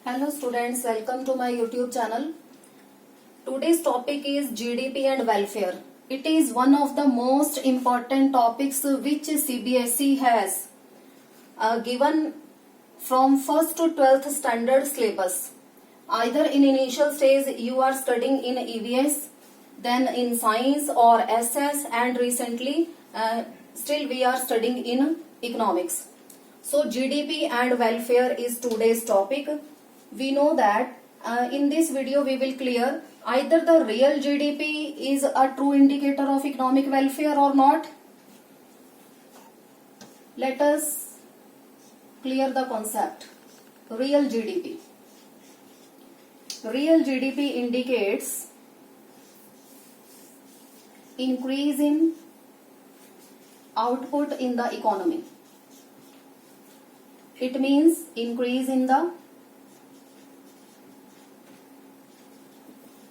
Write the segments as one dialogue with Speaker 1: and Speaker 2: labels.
Speaker 1: Hello students, welcome to my YouTube channel. Today's topic is GDP and welfare. It is one of the most important topics which CBSE has given from 1st to 12th standard syllabus. Either in initial stage you are studying in EVS, then in science or SS, and recently still we are studying in economics. So GDP and welfare is today's topic. We know that in this video we will clear either the real GDP is a true indicator of economic welfare or not. Let us clear the concept. Real GDP. Real GDP indicates increase in output in the economy. It means increase in the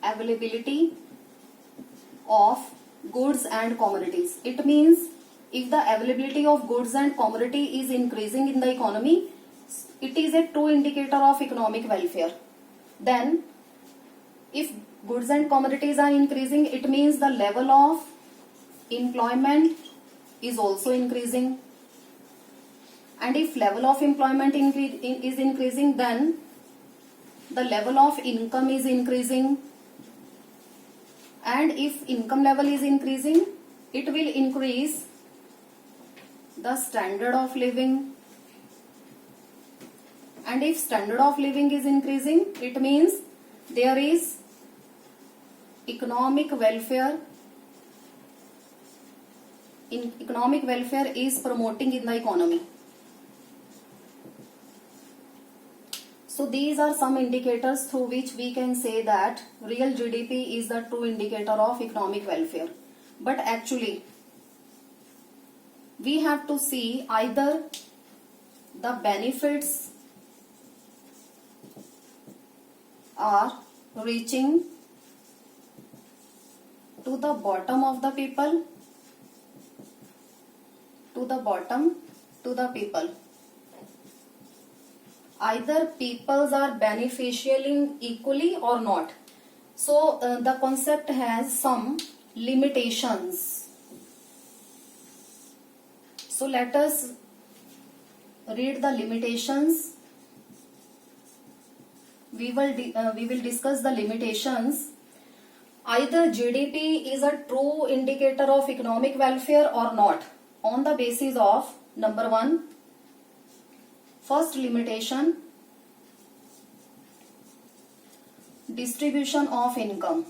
Speaker 1: availability of goods and commodities. It means if the availability of goods and commodity is increasing in the economy, it is a true indicator of economic welfare. Then if goods and commodities are increasing, it means the level of employment is also increasing. And if level of employment is increasing, then the level of income is increasing. And if income level is increasing, it will increase the standard of living. And if standard of living is increasing, it means there is economic welfare. Economic welfare is promoting in the economy. So these are some indicators through which we can say that real GDP is the true indicator of economic welfare. But actually, we have to see either the benefits are reaching to the bottom of the people, to the people. Either peoples are beneficial equally or not. So the concept has some limitations. So let us read the limitations. We will discuss the limitations. Either GDP is a true indicator of economic welfare or not, on the basis of number one. First limitation, distribution of income.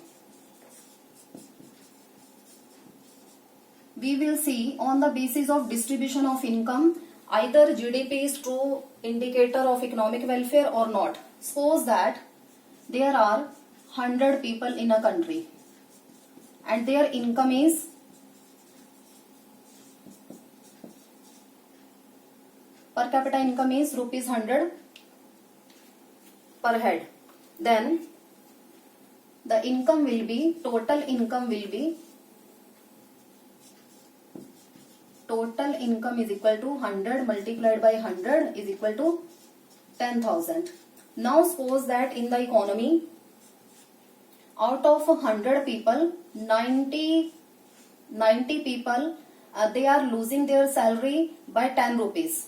Speaker 1: We will see on the basis of distribution of income, either GDP is true indicator of economic welfare or not. Suppose that there are 100 people in a country and their income is per capita income is rupees 100 per head. Then the income will be, total income is equal to 100 multiplied by 100 is equal to 10,000. Now suppose that in the economy, out of 100 people, 90 people they are losing their salary by 10 rupees.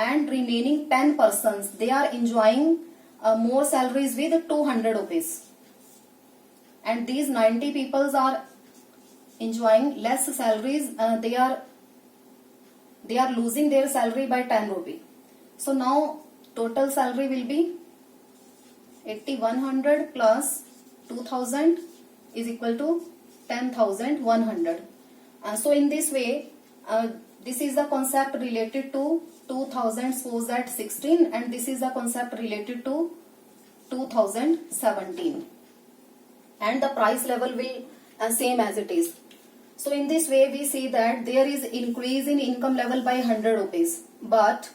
Speaker 1: And remaining 10 persons, they are enjoying more salaries with 200 rupees. And these 90 people are enjoying less salaries. They are losing their salary by 10 rupee. So now total salary will be 8100 plus 2000 is equal to 10,100. So in this way, this is the concept related to 2000, suppose that 16, and this is the concept related to 2017, and the price level will same as it is. So in this way we see that there is increase in income level by 100 rupees, but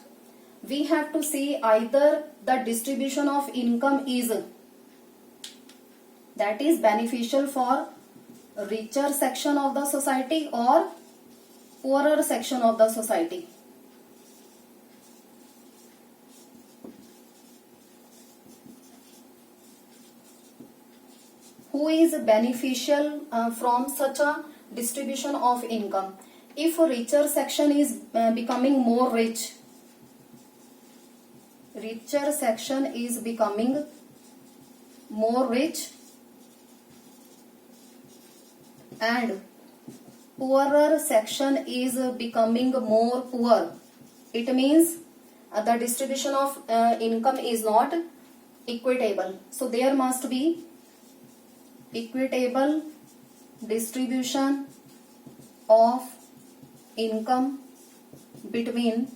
Speaker 1: we have to see either the distribution of income is that is beneficial for richer section of the society or poorer section of the society. who is beneficial from such a distribution of income. If a richer section is becoming more rich, richer section is becoming more rich and poorer section is becoming more poor, it means the distribution of income is not equitable. So there must be equitable distribution of income between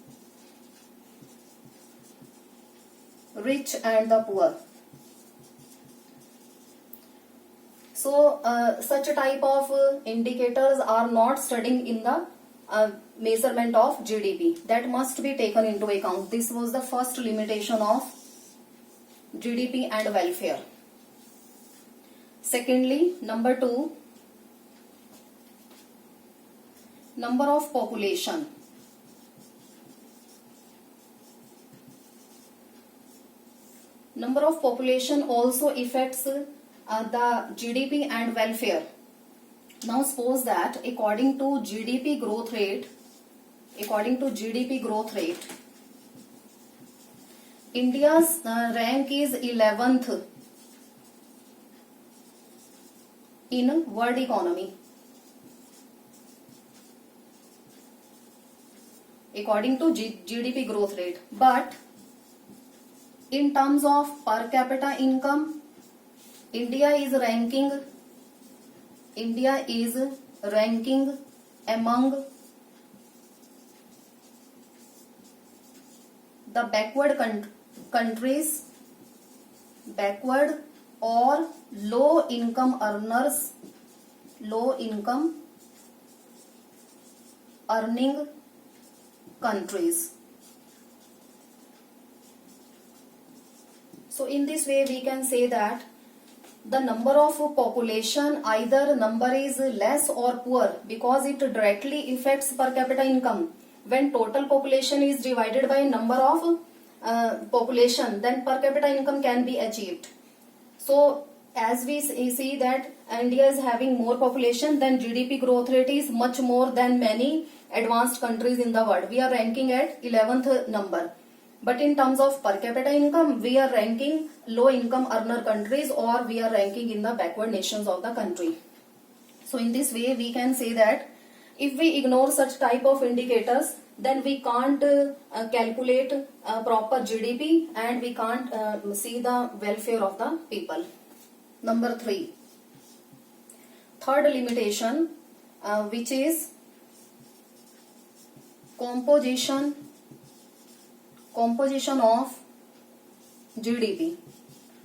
Speaker 1: rich and the poor. So such a type of indicators are not studying in the measurement of GDP. That must be taken into account. This was the first limitation of GDP and welfare. Secondly, number 2, number of population. Number of population also affects the GDP and welfare. Now suppose that according to GDP growth rate, India's rank is 11th in world economy. According to GDP growth rate, but in terms of per capita income, India is ranking among the countries, backward or low income earning countries. So in this way we can say that the number of population, either number is less or poor, because it directly affects per capita income. When total population is divided by number of population, then per capita income can be achieved. So as we see that India is having more population, then GDP growth rate is much more than many advanced countries in the world. We are ranking at 11th number. But in terms of per capita income, we are ranking low income earner countries, or we are ranking in the backward nations of the country. So in this way we can say that if we ignore such type of indicators, then we can't calculate proper GDP and we can't see the welfare of the people. Number 3, third limitation, which is composition of GDP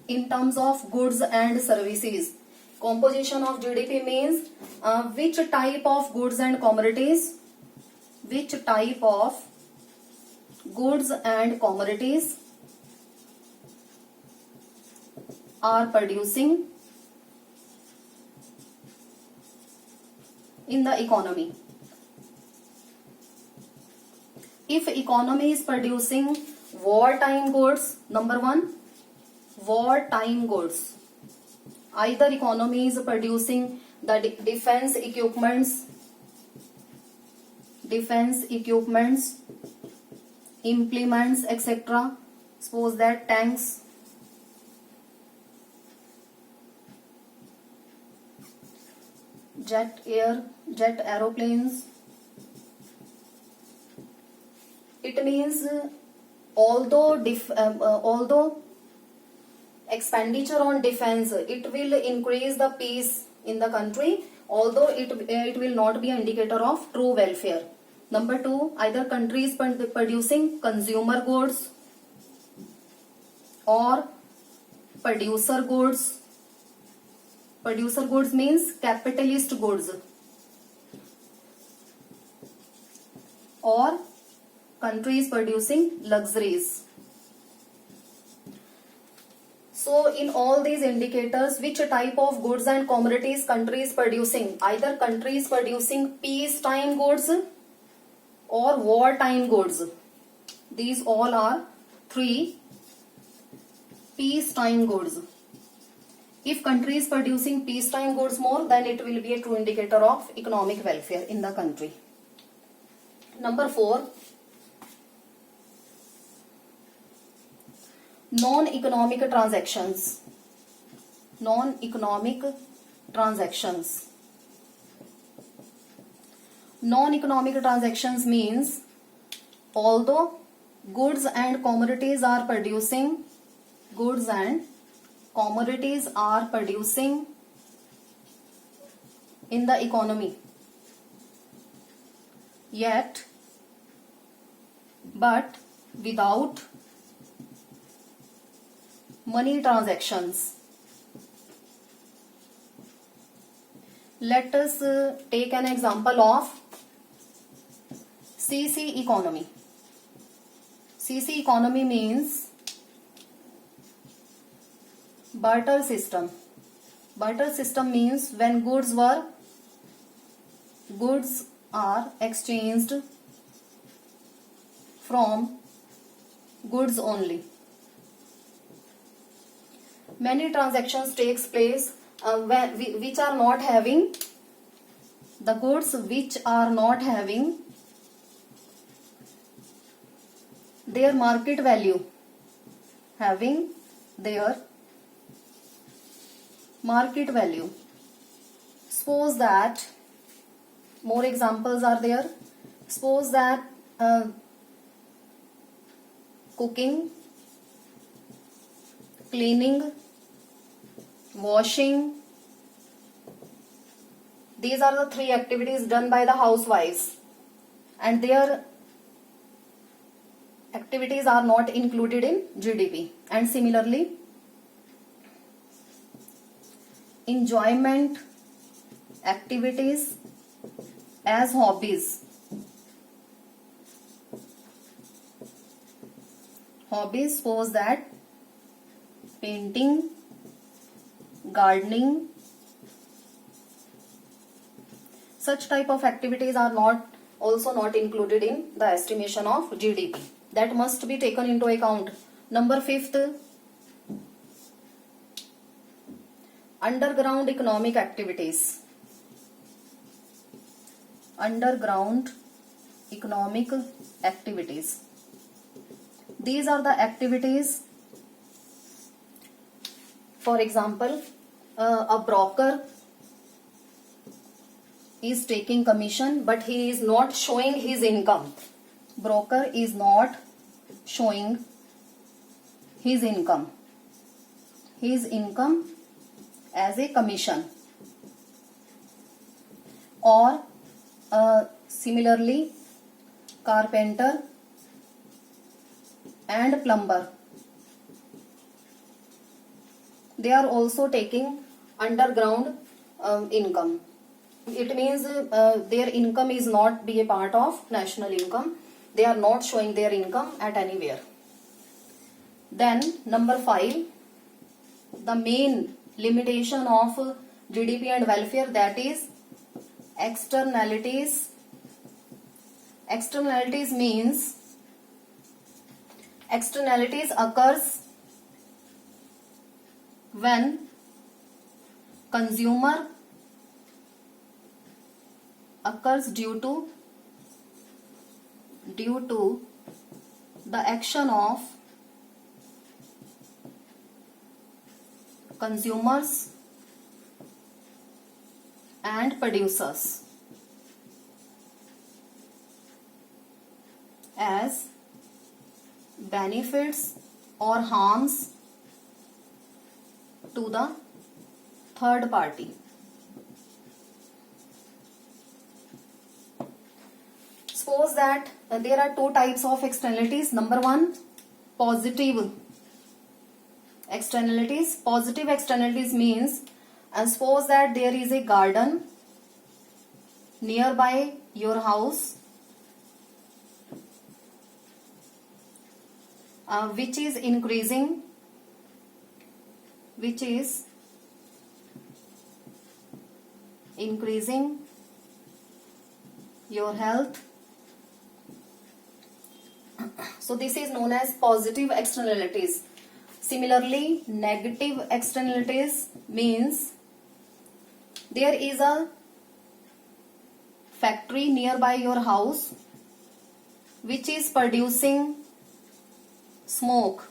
Speaker 1: in terms of goods and services. Composition of GDP means which type of goods and commodities are producing in the economy. If economy is producing wartime goods, number 1, wartime goods. Either economy is producing the defense equipments, implements, etc. Suppose that tanks, jet aeroplanes. It means although expenditure on defense, it will increase the peace in the country, although it will not be an indicator of true welfare. Number 2, either country is producing consumer goods or producer goods. Producer goods means capitalist goods, or country is producing luxuries. So in all these indicators, which type of goods and commodities country is producing? Either country is producing peacetime goods or wartime goods. These all are 3 peacetime goods. If country is producing peacetime goods more, then it will be a true indicator of economic welfare in the country. Number 4, non-economic transactions. Non-economic transactions. Non-economic transactions means although goods and commodities are producing in the economy, yet but without money transactions. Let us take an example of CC economy. CC economy means barter system. Barter system means when goods are exchanged from goods only. Many transactions takes place which are not having the goods which are not having their market value, having their market value. Suppose that more examples are there. Suppose that cooking, cleaning, washing, these are the 3 activities done by the housewives, and their activities are not included in GDP. And similarly, enjoyment activities as hobbies. Hobbies, suppose that painting, gardening, such type of activities are also not included in the estimation of GDP. That must be taken into account. Number 5th, underground economic activities. Underground economic activities. These are the activities, for example, a broker is taking commission but he is not showing his income. Broker is not showing his income as a commission. Or similarly, carpenter and plumber, they are also taking underground income. It means their income is not be a part of national income. They are not showing their income at anywhere. Then number 5, the main limitation of GDP and welfare, that is externalities. Externalities means externalities occurs when consumer occurs due to the action of consumers and producers, as benefits or harms to the third party. Suppose that there are 2 types of externalities. Number 1, positive externalities. Positive externalities means, suppose that there is a garden nearby your house which is increasing your health. So this is known as positive externalities. Similarly, negative externalities means there is a factory nearby your house which is producing smoke.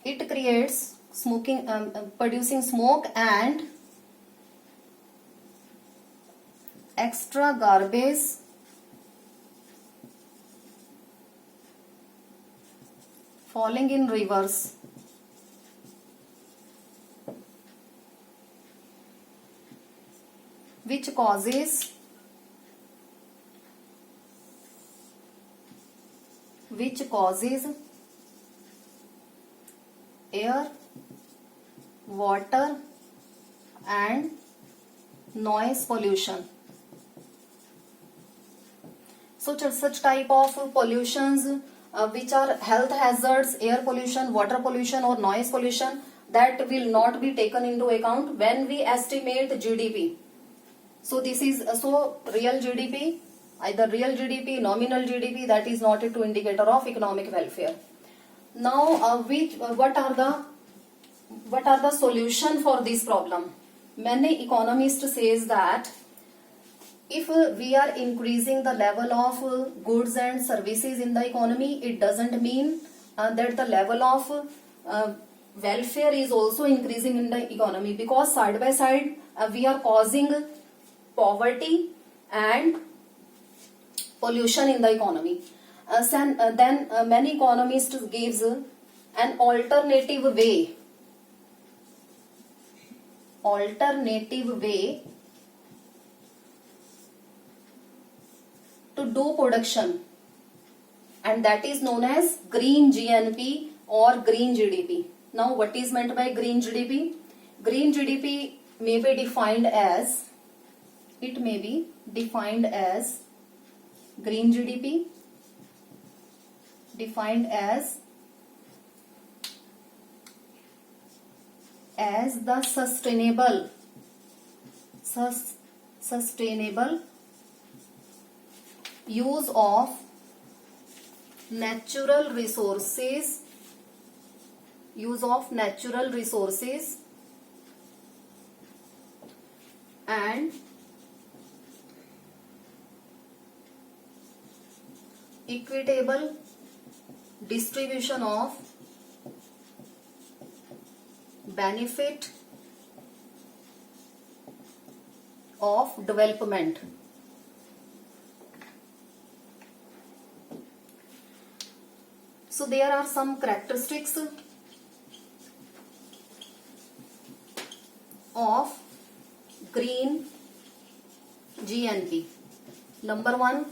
Speaker 1: It creates producing smoke and extra garbage falling in rivers. Which causes air, water and noise pollution. So such type of pollutions which are health hazards, air pollution, water pollution or noise pollution, that will not be taken into account when we estimate GDP. So this is real GDP, either real GDP, nominal GDP, that is not a true indicator of economic welfare. Now, what are the solution for this problem? Many economists says that if we are increasing the level of goods and services in the economy, it doesn't mean that the level of welfare is also increasing in the economy, because side by side we are causing poverty and pollution in the economy. Then many economists gives an alternative way to do production, and that is known as green GNP or green GDP. Now, what is meant by green GDP? Green GDP may be defined as green GDP defined as the sustainable use of natural resources and equitable distribution of benefit of development. So there are some characteristics of green GNP. Number 1,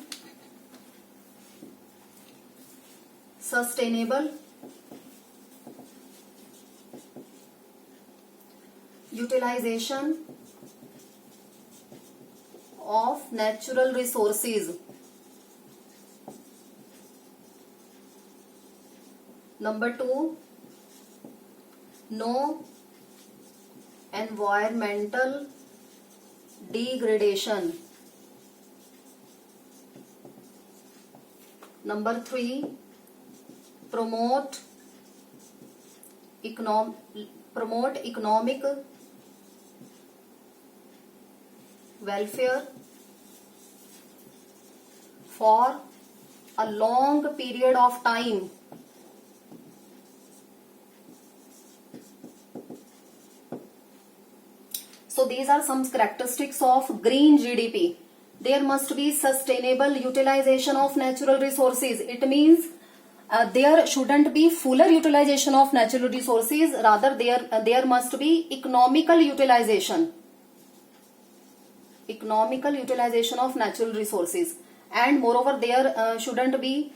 Speaker 1: sustainable utilization of natural resources. Number 2, no environmental degradation. Number 3, promote economic welfare for a long period of time. So these are some characteristics of green GDP. There must be sustainable utilization of natural resources. It means there shouldn't be fuller utilization of natural resources, rather there must be economical utilization of natural resources, and moreover there shouldn't be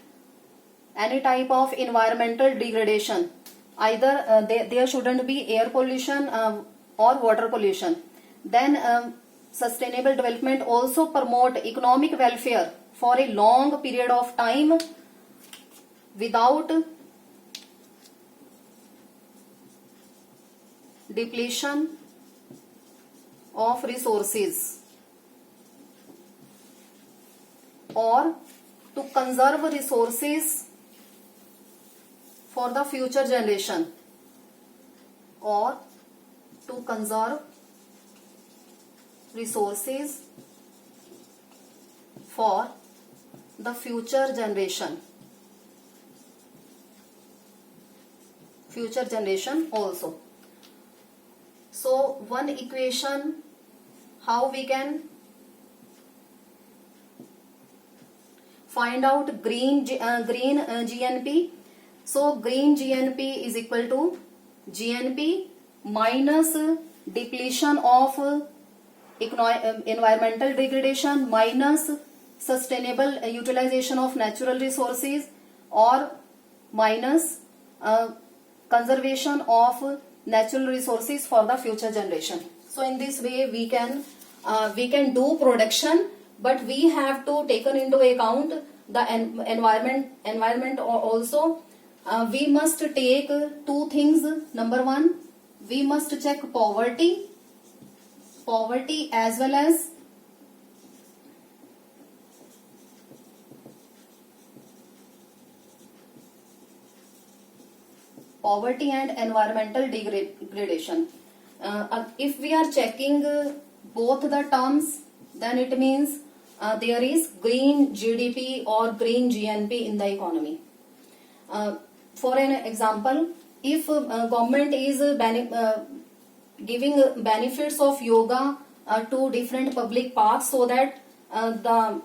Speaker 1: any type of environmental degradation. Either there shouldn't be air pollution or water pollution. Then sustainable development also promote economic welfare for a long period of time without depletion of resources, or to conserve resources for the future generation or to conserve resources for the future generation also. So one equation, how we can find out green GNP. So green GNP is equal to GNP minus depletion of environmental degradation minus sustainable utilization of natural resources or minus conservation of natural resources for the future generation. So in this way we can do production, but we have to taken into account the environment also. We must take two things. Number one, we must check poverty as well as poverty and environmental degradation. If we are checking both the terms, then it means there is green GDP or green GNP in the economy. For an example, if government is giving benefits of yoga to different public parks, so that the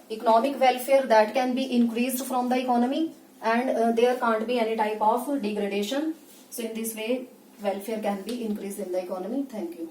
Speaker 1: economic welfare that can be increased from the economy, and there can't be any type of degradation. So in this way welfare can be increased in the economy. Thank you.